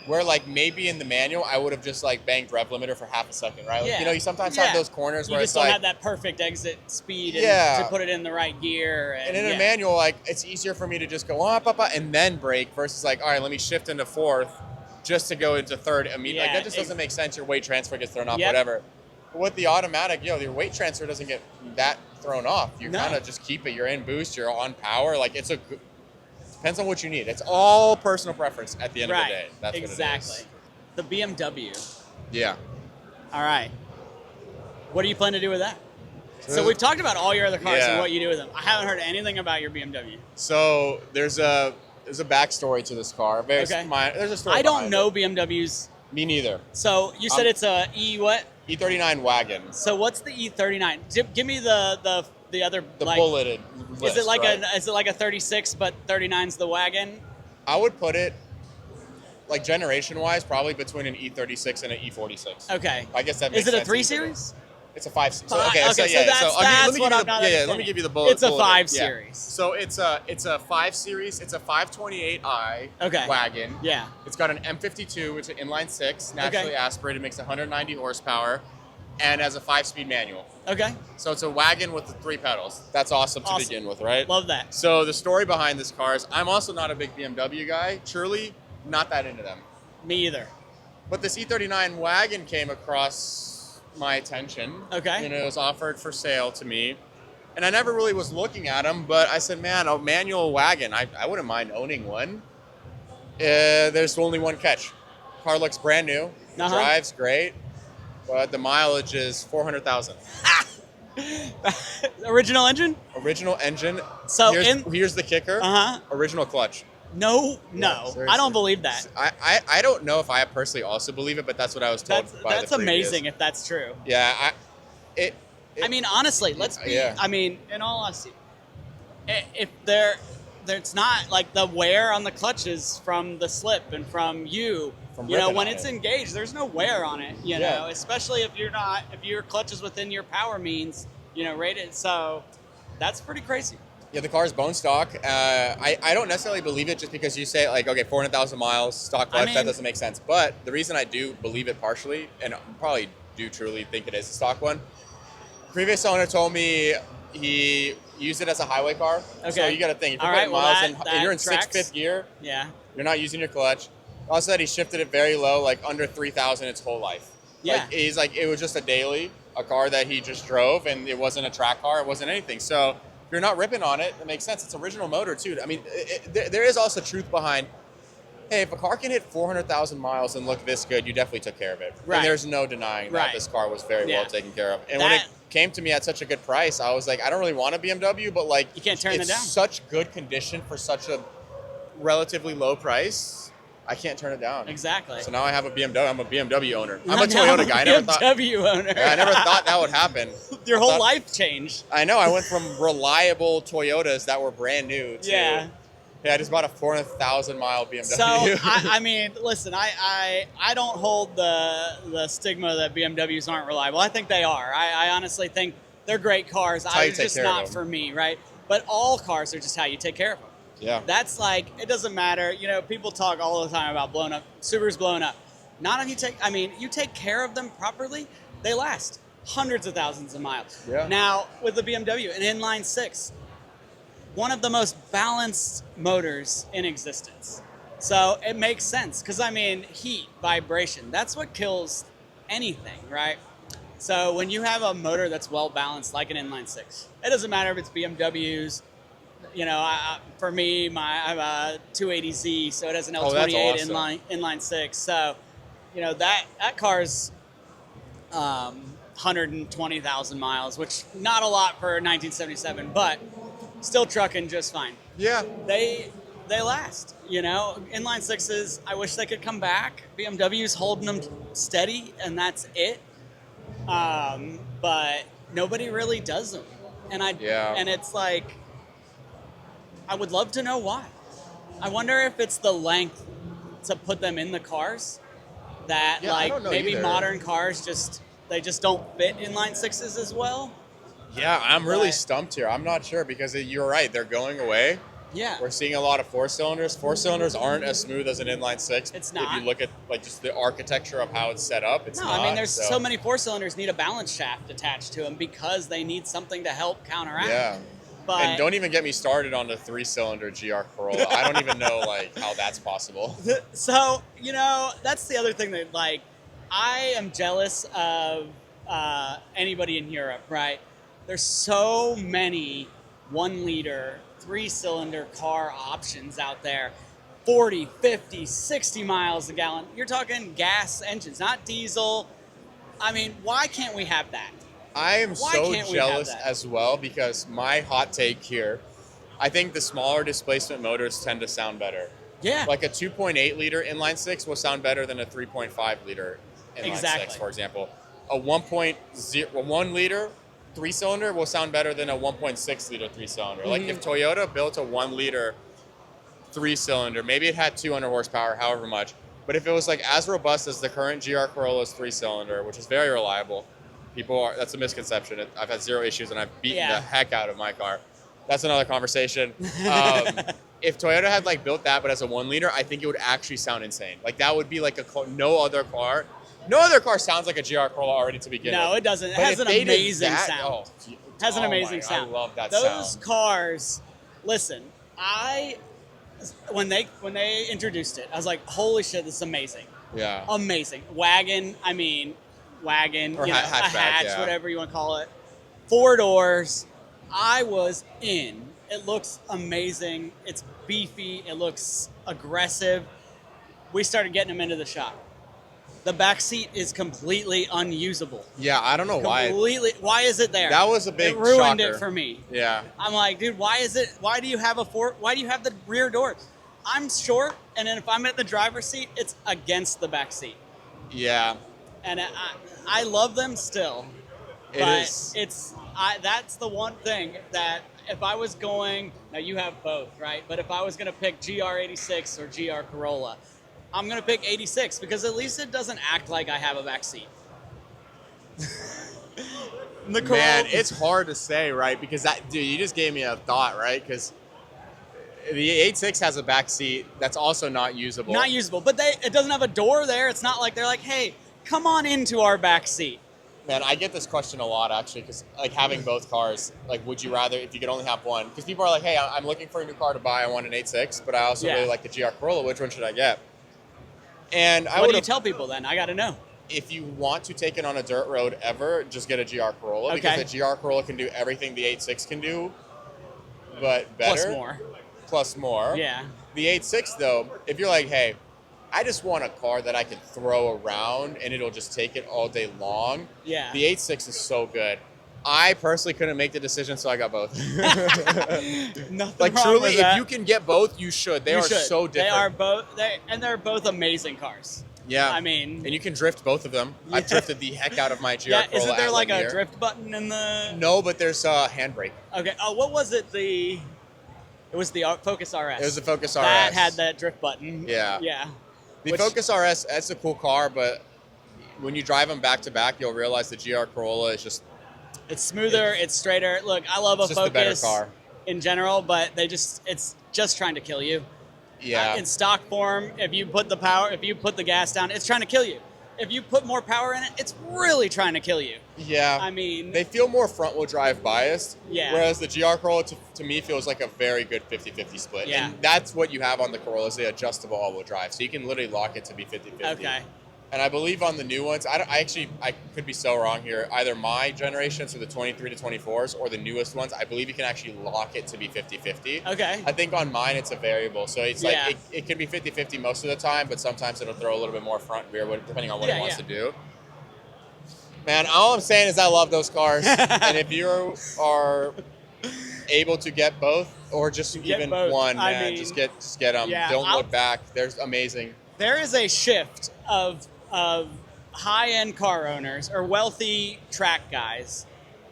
where like maybe in the manual I would have just like banged rev limiter for half a second, right? Like, you sometimes have those corners where you it's just don't like, have that perfect exit speed to put it in the right gear. And in a manual, like, it's easier for me to just go up, and then brake versus like, all right, let me shift into fourth just to go into third immediately. Like, that just doesn't make sense. Your weight transfer gets thrown off, whatever. But with the automatic, your weight transfer doesn't get that thrown off. You kind of just keep it. You're in boost. You're on power. Like, depends on what you need. It's all personal preference at the end of the day. That's exactly. what it is. The BMW. Yeah. All right. What do you plan to do with that? So we've talked about all your other cars and what you do with them. I haven't heard anything about your BMW. So there's a backstory to this car. There's a story. I don't know BMWs. Me neither. So you said it's a what? E39 wagon. So what's the E39? Give me the other bulleted list, is it like a 36 but 39's the wagon? I would put it, like generation-wise, probably between an E36 and an E46. Okay. I guess that makes sense. Is it sense. a 3 Series? It's a 5 Series. Okay, so let me give you the bullet. It's a 5 Yeah. Series. So it's a 5 Series. It's a 528i wagon. Yeah. It's got an M52, which is an inline 6, naturally aspirated, makes 190 horsepower, and has a 5-speed manual. Okay. So it's a wagon with the 3 pedals. That's awesome to begin with, right? Love that. So the story behind this car is I'm also not a big BMW guy. Truly, not that into them. Me either. But this E39 wagon came across my attention. Okay. And it was offered for sale to me. And I never really was looking at them, but I said, man, a manual wagon, I wouldn't mind owning one. There's only one catch. Car looks brand new, drives great, but the mileage is 400,000. Original engine? Original engine. So here's the kicker. Original clutch. No, I don't believe that. I don't know if I personally also believe it, but that's what I was told That's amazing if that's true. Yeah, I mean, honestly, let's be. I mean, in all honesty, if there's not like the wear on the clutches from the slip and from you know, when it's engaged, there's no wear on it. You know, especially if your clutch is within your power means, you know, rated. So that's pretty crazy. Yeah, the car's bone stock. I don't necessarily believe it just because you say, like, okay, 400,000 miles, stock clutch, that doesn't make sense. But the reason I do believe it partially, and probably do truly think it is a stock one, previous owner told me he used it as a highway car. Okay. So you got to think, if you're putting miles in, if you're in fifth gear, you're not using your clutch. Also, that he shifted it very low, like under 3,000 its whole life. Yeah. Like, he's like, it was just a car that he just drove, and it wasn't a track car, it wasn't anything. So if you're not ripping on it, it makes sense. It's original motor too. I mean, there is also truth behind, hey, if a car can hit 400,000 miles and look this good, you definitely took care of it. Right. And there's no denying that this car was very well taken care of. And when it came to me at such a good price, I was like, I don't really want a BMW, but like, you can't turn it down. It's such good condition for such a relatively low price. I can't turn it down. Exactly. So now I have a BMW. I'm a BMW owner. I'm a Toyota guy. BMW owner. I never thought that would happen. Your whole life changed. I know. I went from reliable Toyotas that were brand new to I just bought a 400,000 mile BMW. So I mean, listen, I don't hold the stigma that BMWs aren't reliable. I think they are. I honestly think they're great cars. It's just not for me, right? But all cars are just how you take care of them. Yeah. That's like, it doesn't matter. You know, people talk all the time about blown up. Subaru's blown up. Not if you take care of them properly, they last hundreds of thousands of miles. Yeah. Now, with the BMW, an inline 6, one of the most balanced motors in existence. So it makes sense because, I mean, heat, vibration, that's what kills anything, right? So when you have a motor that's well balanced, like an inline 6, it doesn't matter if it's BMWs. You know, for me, I have a 280Z, so it has an L28 inline 6. So, you know, that car's 120,000 miles, which not a lot for 1977, but still trucking just fine. Yeah. They last, you know. Inline 6s, I wish they could come back. BMW's holding them steady, and that's it. But nobody really does them. And it's like, I would love to know why. I wonder if it's the length to put them in the cars that maybe modern cars just don't fit inline 6s as well. Yeah, I'm really stumped here. I'm not sure because you're right. They're going away. Yeah. We're seeing a lot of 4-cylinders. 4-cylinders aren't as smooth as an inline 6. It's not. If you look at like just the architecture of how it's set up, it's not. I mean, there's so many 4-cylinders need a balance shaft attached to them because they need something to help counteract. Yeah. But, and don't even get me started on the 3-cylinder GR Corolla. I don't even know how that's possible. So, you know, that's the other thing that I am jealous of anybody in Europe, right? There's so many 1-liter 3-cylinder car options out there. 40, 50, 60 miles a gallon. You're talking gas engines, not diesel. I mean, why can't we have that? I am so jealous as well because my hot take here, I think the smaller displacement motors tend to sound better. Yeah. Like a 2.8 liter inline 6 will sound better than a 3.5 liter inline 6, for example. A 1 liter 3-cylinder will sound better than a 1.6 liter 3-cylinder. Like if Toyota built a 1 liter 3-cylinder, maybe it had 200 horsepower, however much, but if it was like as robust as the current GR Corolla's 3-cylinder, which is very reliable, that's a misconception. I've had zero issues and I've beaten the heck out of my car. That's another conversation. If Toyota had like built that, but as a 1-liter, I think it would actually sound insane. Like that would be like no other car sounds like a GR Corolla already to begin with. No, it doesn't. It has an amazing sound. Oh, has an amazing sound. I love that sound. Those cars, listen, when they introduced it, I was like, holy shit, this is amazing. Yeah. Amazing. Wagon, or hatchback, a hatch, whatever you want to call it. 4 doors. I was in. It looks amazing. It's beefy. It looks aggressive. We started getting them into the shop. The back seat is completely unusable. Yeah, I don't know why. Why is it there? That was a big It ruined shocker. it for me. Yeah. I'm like, dude, why do you have the rear door? I'm short, and then if I'm at the driver's seat, it's against the back seat. Yeah. And I love them still. That's the one thing that if I was going, now you have both, right? But if I was going to pick GR86 or GR Corolla, I'm going to pick 86 because at least it doesn't act like I have a back seat. Man, it's hard to say, right? Because you just gave me a thought, right? Because the 86 has a back seat that's also not usable. Not usable, but it doesn't have a door there. It's not like they're like, hey, come on into our back seat. Man, I get this question a lot, actually, because like having both cars, like would you rather, if you could only have one? Because people are like, hey, I'm looking for a new car to buy. I want an 86, but I also really like the GR Corolla. Which one should I get? And what do you tell people then? I got to know. If you want to take it on a dirt road ever, just get a GR Corolla because the GR Corolla can do everything the 86 can do, but better. Plus more. Yeah. The 86, though, if you're like, hey, I just want a car that I can throw around and it'll just take it all day long. Yeah. The 86 is so good. I personally couldn't make the decision, so I got both. Nothing like wrong truly, with that. if you can get both, you should. They are so different. They're both amazing cars. Yeah. I mean, and you can drift both of them. I've drifted the heck out of my GR Corolla. Isn't there like a drift button in the? No, but there's a handbrake. Okay. Oh, what was it? It was the Focus RS. It was the Focus RS. That had that drift button. Yeah. Yeah. The Focus RS, that's a cool car, but when you drive them back to back, you'll realize the GR Corolla is just... It's smoother, it's straighter. Look, I love a Focus better car in general, but it's just trying to kill you. Yeah. In stock form, if you put the gas down, it's trying to kill you. If you put more power in it, it's really trying to kill you. Yeah. I mean... They feel more front-wheel drive biased. Yeah. Whereas the GR Corolla, to me, feels like a very good 50-50 split. Yeah. And that's what you have on the Corolla, is the adjustable all-wheel drive. So you can literally lock it to be 50-50. Okay. And I believe on the new ones, I could be so wrong here. Either my generation, so the 23 to 24s, or the newest ones, I believe you can actually lock it to be 50-50. Okay. I think on mine it's a variable. So it's like it can be 50-50 most of the time, but sometimes it'll throw a little bit more front and rear, depending on what it wants to do. Man, all I'm saying is I love those cars. And if you are able to get both, or just even one, man, just get them. Yeah, Don't look back. They're amazing. There is a shift of high-end car owners or wealthy track guys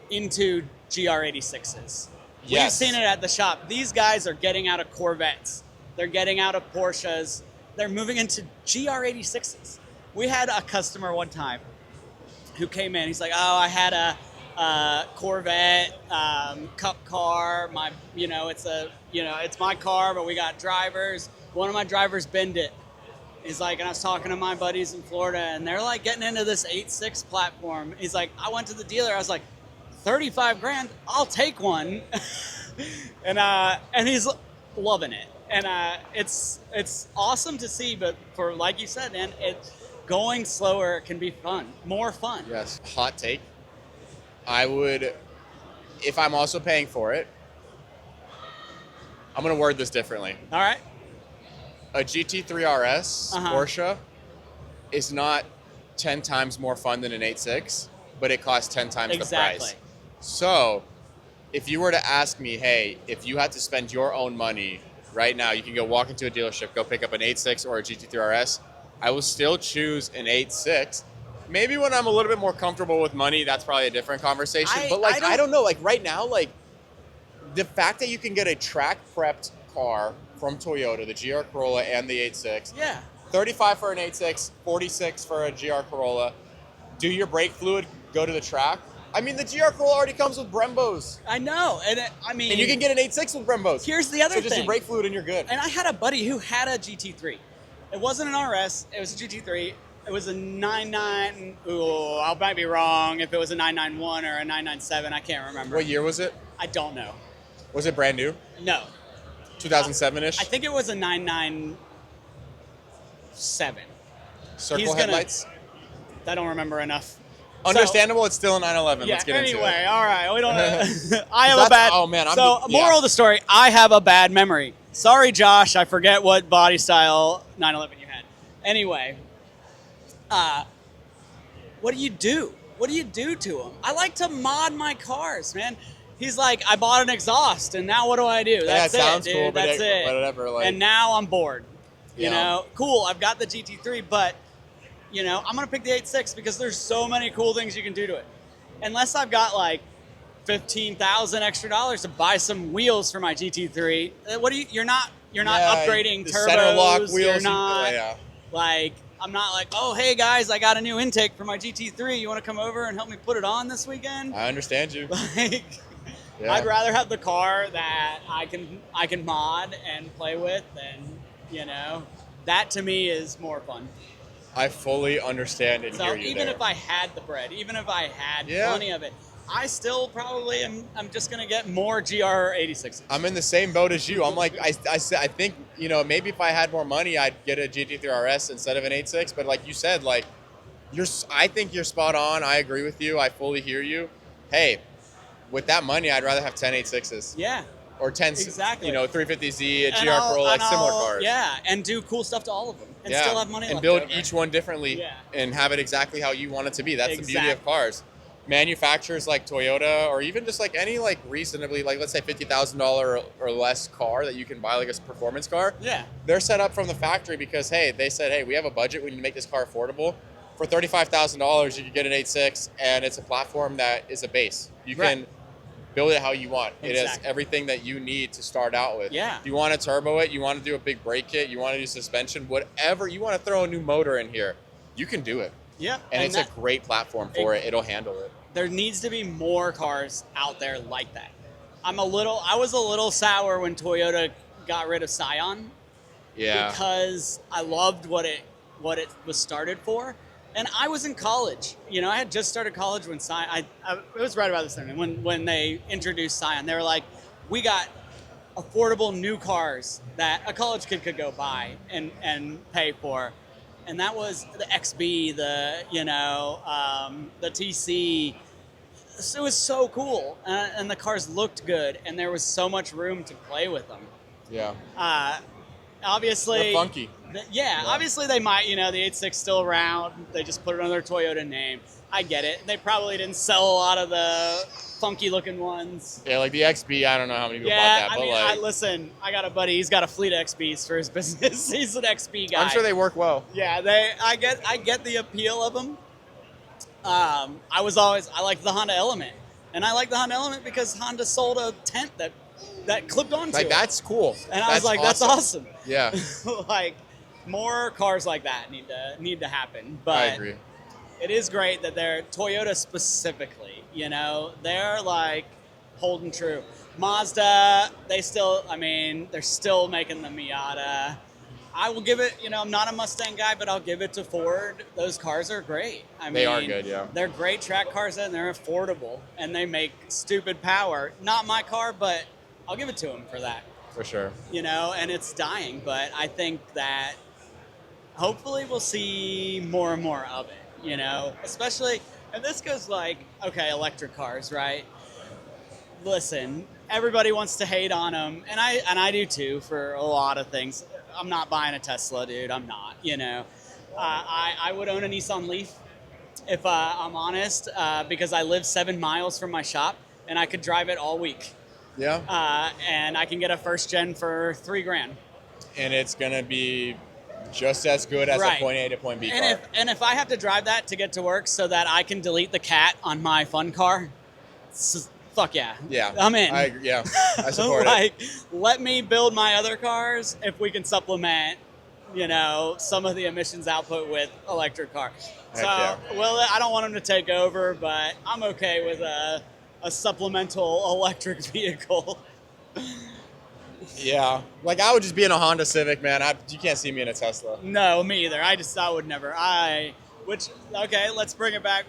into GR86s. Yes. We've seen it at the shop. These guys are getting out of Corvettes. They're getting out of Porsches. They're moving into GR86s. We had a customer one time who came in. He's like, "Oh, I had a Corvette Cup car. It's my car, but we got drivers. One of my drivers binned it." He's like, and I was talking to my buddies in Florida, and they're like getting into this 8.6 platform. He's like, I went to the dealer. I was like, $35,000, I'll take one. and he's loving it. And it's awesome to see, but for, like you said, man, going slower can be fun, more fun. Yes. Hot take. I would, if I'm also paying for it, I'm going to word this differently. All right. A GT3 RS Porsche is not 10 times more fun than an 8.6, but it costs 10 times the price. So if you were to ask me, hey, if you had to spend your own money right now, you can go walk into a dealership, go pick up an 8.6 or a GT3 RS, I will still choose an 8.6. Maybe when I'm a little bit more comfortable with money, that's probably a different conversation. But I don't know. Like right now, like the fact that you can get a track prepped car from Toyota, the GR Corolla and the 8.6. Yeah. 35 for an 8.6, 46 for a GR Corolla. Do your brake fluid go to the track? I mean, the GR Corolla already comes with Brembos. I know. And And you can get an 8.6 with Brembos. Here's the other thing. So just your brake fluid and you're good. And I had a buddy who had a GT3. It wasn't an RS. It was a GT3. It was a 99. Ooh, I might be wrong if it was a 991 or a 997. I can't remember. What year was it? I don't know. Was it brand new? No. 2007-ish? I think it was a 997. Circle headlights? I don't remember enough. Understandable. It's still a 911. Yeah, Let's get into it. Anyway, all right. We don't. I have a bad. Oh man. Moral of the story: I have a bad memory. Sorry, Josh. I forget what body style 911 you had. Anyway, what do you do? What do you do to them? I like to mod my cars, man. He's like, I bought an exhaust, and now what do I do? That's it, sounds dude. cool, but That's it. Whatever. Like, and now I'm bored. You Yeah. know, cool. I've got the GT3, but you know, I'm gonna pick the 8.6 because there's so many cool things you can do to it. Unless I've got like $15,000 extra dollars to buy some wheels for my GT3, what do you? You're not upgrading the turbos. center lock wheels. You're not Yeah. like. I'm not like, oh, hey guys, I got a new intake for my GT3. You want to come over and help me put it on this weekend? I understand you. Like, Yeah. I'd rather have the car that I can mod and play with, and you know, that to me is more fun. I fully understand and So hear you even there. if I had the bread, even if I had Yeah. plenty of it, I still probably I'm just gonna get more GR86. I'm in the same boat as you. I'm like, I think, you know, maybe if I had more money, I'd get a GT3 RS instead of an 8.6. But like you said, like, I think you're spot on. I agree with you. I fully hear you. Hey, with that money, I'd rather have 10 8.6s. Yeah. Or 10, Exactly. you know, 350Z, a And GR Corolla, like similar cars. Yeah, and do cool stuff to all of them, and still have money and left build over. each one differently and have it exactly how you want it to be. That's the beauty of cars. Manufacturers like Toyota, or even just like any like reasonably, like let's say $50,000 or less car that you can buy, like a performance car. Yeah. They're set up from the factory because, hey, they said, hey, we have a budget. We need to make this car affordable. For $35,000, you can get an 8.6, and it's a platform that is a base. You can build it how you want. It has everything that you need to start out with. Yeah. If you want to turbo it, you want to do a big brake kit, you want to do suspension, whatever, you want to throw a new motor in here, you can do it. Yeah. And it's a great platform for it. It'll handle it. There needs to be more cars out there like that. I was a little sour when Toyota got rid of Scion. Yeah. Because I loved what it was started for. And I was in college. You know, I had just started college when Scion, it was right about this time, when they introduced Scion. They were like, we got affordable new cars that a college kid could go buy and pay for. And that was the XB, the TC. So it was so cool. And the cars looked good. And there was so much room to play with them. Yeah. Obviously. They're funky. Obviously they might, the 8.6 still around. They just put it on their Toyota name. I get it. They probably didn't sell a lot of the funky looking ones. Yeah, like the XB, I don't know how many people bought that. I mean, listen, I got a buddy, he's got a fleet of XBs for his business. He's an XB guy. I'm sure they work well. Yeah, I get the appeal of them. I liked the Honda Element. And I like the Honda Element because Honda sold a tent that clipped onto like, it. That's cool. And I was like, that's awesome. Yeah. Like, more cars like that need to happen. But I agree. It is great that they're Toyota specifically, they're like holding true. Mazda, they're still making the Miata. I will give it, I'm not a Mustang guy, but I'll give it to Ford. Those cars are great. They are good, yeah. They're great track cars and they're affordable and they make stupid power. Not my car, but I'll give it to them for that. For sure. And it's dying, but I think that hopefully we'll see more and more of it. Especially, and this goes like, okay, electric cars, right? Listen, everybody wants to hate on them, and I do too for a lot of things. I'm not buying a Tesla, dude. I'm not. I would own a Nissan Leaf if I'm honest, because I live 7 miles from my shop, and I could drive it all week. Yeah. And I can get a first gen for $3,000. And it's gonna be just as good as a point A to point B car. If I have to drive that to get to work so that I can delete the cat on my fun car, fuck yeah. Yeah. I'm in. I support like, let me build my other cars if we can supplement, some of the emissions output with electric cars. Heck yeah. Well, I don't want them to take over, but I'm okay with a supplemental electric vehicle. Yeah. Like, I would just be in a Honda Civic, man. You can't see me in a Tesla. No, me either. I would never. Okay, let's bring it back.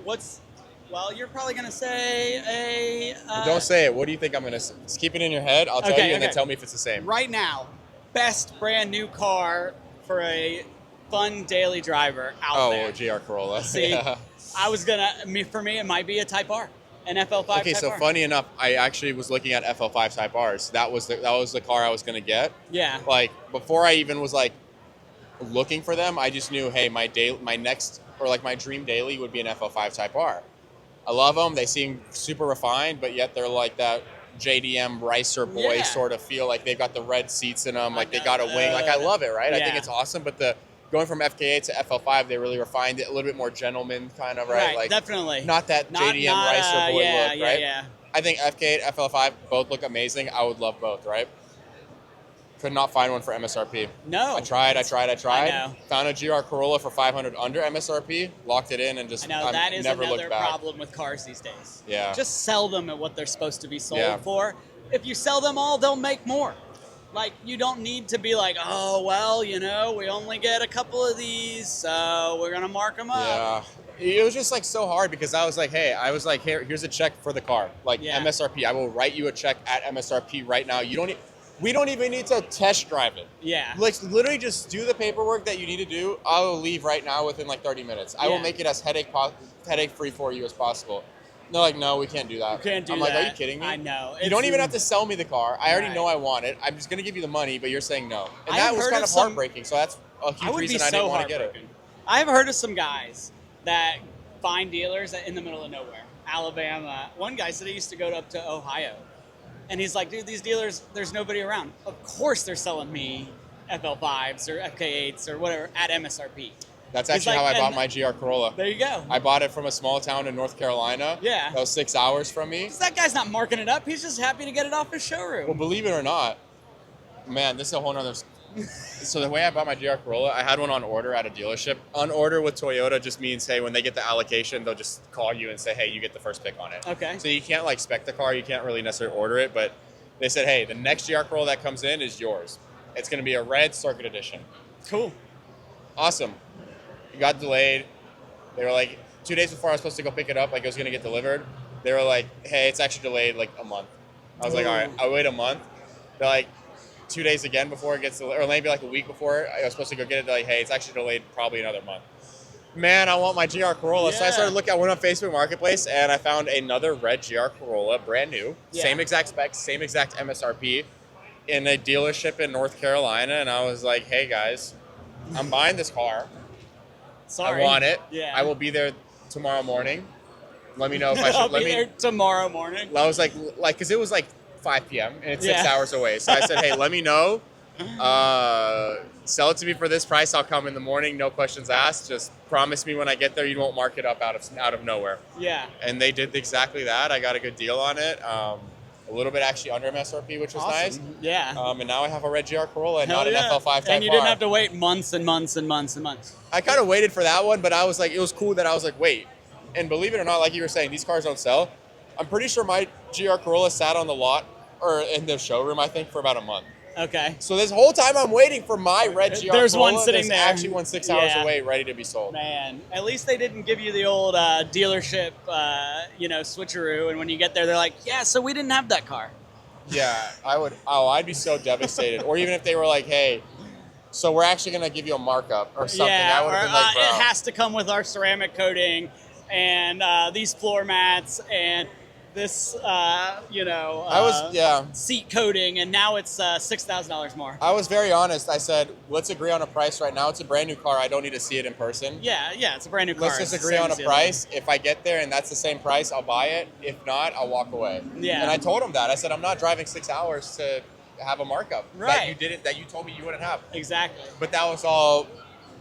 Well, you're probably going to say Don't say it. What do you think I'm going to say? Just keep it in your head. I'll tell you, and then tell me if it's the same. Right now, best brand new car for a fun daily driver out there. Oh, GR Corolla. See, yeah. For me, it might be a Type R. An FL5 Okay, Type so R. funny enough, I actually was looking at FL5 Type Rs. That was the car I was going to get. Yeah. Like, before I even was, like, looking for them, I just knew, hey, my dream daily would be an FL5 Type R. I love them. They seem super refined, but yet they're like that JDM Ricer boy sort of feel. Like, they've got the red seats in them. Like, they got a wing. Like, I love it, right? Yeah. I think it's awesome. But going from FK8 to FL5, they really refined it a little bit more gentleman kind of, right? Like, definitely. Not that JDM Ricer boy look, right? Yeah. I think FK8, FL5 both look amazing. I would love both, right? Could not find one for MSRP. No. I tried. I know. Found a GR Corolla for $500 under MSRP, locked it in, and just that is never another looked back. problem with cars these days. Yeah. Just sell them at what they're supposed to be sold for. If you sell them all, they'll make more. Like, you don't need to be like, oh, well, we only get a couple of these, so we're going to mark them up. Yeah. It was just, like, so hard because I was like, here's a check for the car. Like, MSRP. I will write you a check at MSRP right now. We don't even need to test drive it. Yeah. Like, literally just do the paperwork that you need to do. I will leave right now within, like, 30 minutes. I will make it as headache-free for you as possible. They're like, no, we can't do that. You can't do I'm that. like, are you kidding me? I know. You don't even have to sell me the car. I already know I want it. I'm just going to give you the money, but you're saying no. And that was kind of heartbreaking. So that's a huge reason I didn't want to get it. I have heard of some guys that find dealers in the middle of nowhere. Alabama. One guy said he used to go up to Ohio. And he's like, dude, these dealers, there's nobody around. Of course they're selling me FL5s or FK8s or whatever at MSRP. That's actually how I bought my GR Corolla. There you go. I bought it from a small town in North Carolina. Yeah. That was 6 hours from me. That guy's not marking it up. He's just happy to get it off his showroom. Well, believe it or not, man, this is a whole nother... So the way I bought my GR Corolla, I had one on order at a dealership. On order with Toyota just means, hey, when they get the allocation, they'll just call you and say, hey, you get the first pick on it. Okay. So you can't, like, spec the car. You can't really necessarily order it, but they said, hey, the next GR Corolla that comes in is yours. It's going to be a red circuit edition. Cool. Awesome. It got delayed. They were like, 2 days before I was supposed to go pick it up, like it was going to get delivered. They were like, hey, it's actually delayed like a month. I was like, all right, I'll wait a month. They're like, 2 days again before it gets delayed, or maybe like a week before I was supposed to go get it. They're like, hey, it's actually delayed probably another month. Man, I want my GR Corolla. Yeah. So I started looking. I went on Facebook Marketplace and I found another red GR Corolla, brand new, same exact specs, same exact MSRP, in a dealership in North Carolina. And I was like, hey guys, I'm buying this car. Sorry. I want it. Yeah. I will be there tomorrow morning. Let me know if I should. I'll be there tomorrow morning. I was like, because it was like 5 p.m. and it's 6 hours away. So I said, hey, let me know. Sell it to me for this price. I'll come in the morning. No questions asked. Just promise me when I get there you won't mark it up out of nowhere. Yeah. And they did exactly that. I got a good deal on it. A little bit actually under MSRP, which was nice. Yeah. And now I have a red GR Corolla and not an FL5 Type R. And you didn't have to wait months and months and months and months. I kind of waited for that one, but I was like, it was cool that I was like, wait. And believe it or not, like you were saying, these cars don't sell. I'm pretty sure my GR Corolla sat on the lot or in the showroom, I think, for about a month. Okay. So this whole time I'm waiting for my red GR There's Corolla. one sitting there. Actually one 6 hours away, ready to be sold. Man, at least they didn't give you the old dealership, switcheroo. And when you get there, they're like, yeah, so we didn't have that car. Yeah, I'd be so devastated. Or even if they were like, hey, so we're actually going to give you a markup or something. Yeah, I would have been like, bro. It has to come with our ceramic coating and these floor mats and this, seat coating, and now it's $6,000 more. I was very honest. I said, let's agree on a price right now. It's a brand new car. I don't need to see it in person. Yeah, it's a brand new car. Let's just agree on a price. If I get there and that's the same price, I'll buy it. If not, I'll walk away. Yeah. And I told him that. I said, I'm not driving 6 hours to have a markup right. that you told me you wouldn't have. Exactly. But that was all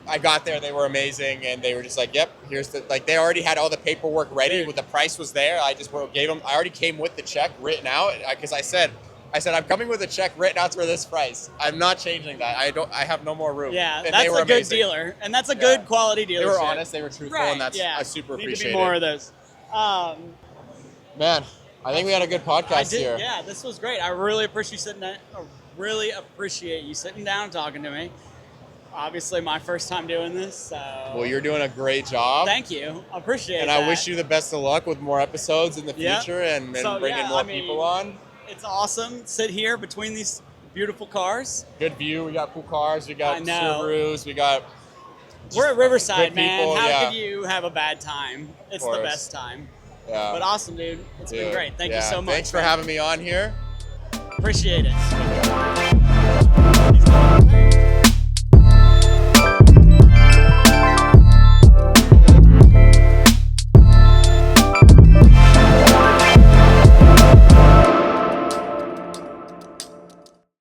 I got there, they were amazing, and they were just like, "Yep, here's the like." They already had all the paperwork ready, with the price was there. I just gave them. I already came with the check written out because I said, I'm coming with a check written out for this price. I'm not changing that. I have no more room. Yeah, and that's a good amazing. dealer, and that's a good quality dealership. They were honest, they were truthful, right, and that's I super Need appreciate to be more it. of those. Man, I think we had a good podcast here. Yeah, this was great. I really appreciate you sitting down and talking to me. Obviously, my first time doing this. So. Well, you're doing a great job. Thank you. I appreciate it. And I wish you the best of luck with more episodes in the future and bringing more people on. It's awesome. Sit here between these beautiful cars. Good view. We got cool cars. We got Subarus. We got. We're at Riverside, man. People, How could you have a bad time? It's the best time. Yeah. But awesome, dude. It's been great. Thank you so much. Thanks for having me on here. Appreciate it.